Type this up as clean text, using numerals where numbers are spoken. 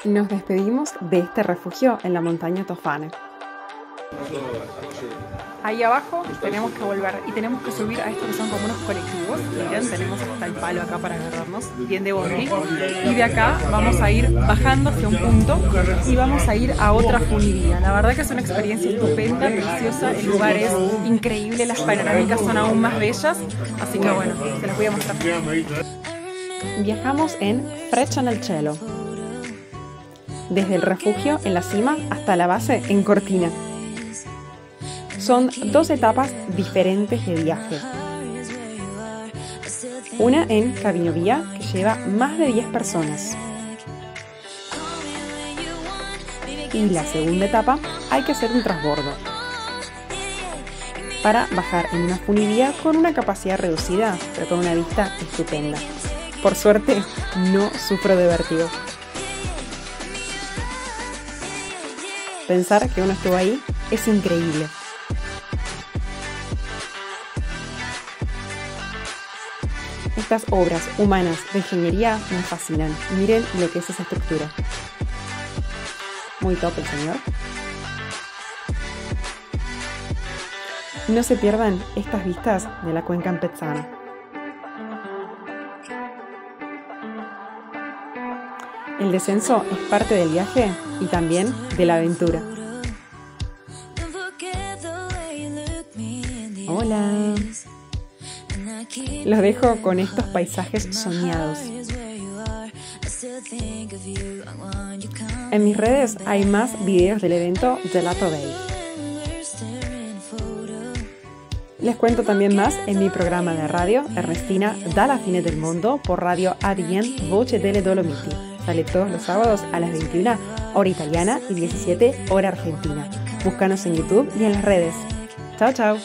Nos despedimos de este refugio en la montaña Tofane. Ahí abajo tenemos que volver y tenemos que subir a estos que son como unos colectivos. Miren, tenemos hasta el palo acá para agarrarnos, bien de bondi. Y de acá vamos a ir bajando hacia un punto y vamos a ir a otra funidía. La verdad que es una experiencia estupenda, preciosa, el lugar es increíble, las panorámicas son aún más bellas, así que bueno, se las voy a mostrar. Viajamos en Freccia nel Cielo, desde el refugio en la cima hasta la base en Cortina. Son 2 etapas diferentes de viaje. Una en Cabinovia, que lleva más de 10 personas. Y la segunda etapa hay que hacer un transbordo para bajar en una funivía con una capacidad reducida, pero con una vista estupenda. Por suerte, no sufro de vértigo. Pensar que uno estuvo ahí es increíble. Estas obras humanas de ingeniería me fascinan. Miren lo que es esa estructura. Muy top el señor. No se pierdan estas vistas de la cuenca Ampezzana. El descenso es parte del viaje y también de la aventura. Hola. Los dejo con estos paisajes soñados. En mis redes hay más videos del evento Gelato Day. Les cuento también más en mi programa de radio Ernestina dalla fine del mondo por Radio ADN Voce delle Dolomiti. Sale todos los sábados a las 21 hora italiana y 17 hora argentina. Búscanos en YouTube y en las redes. Chao, chao.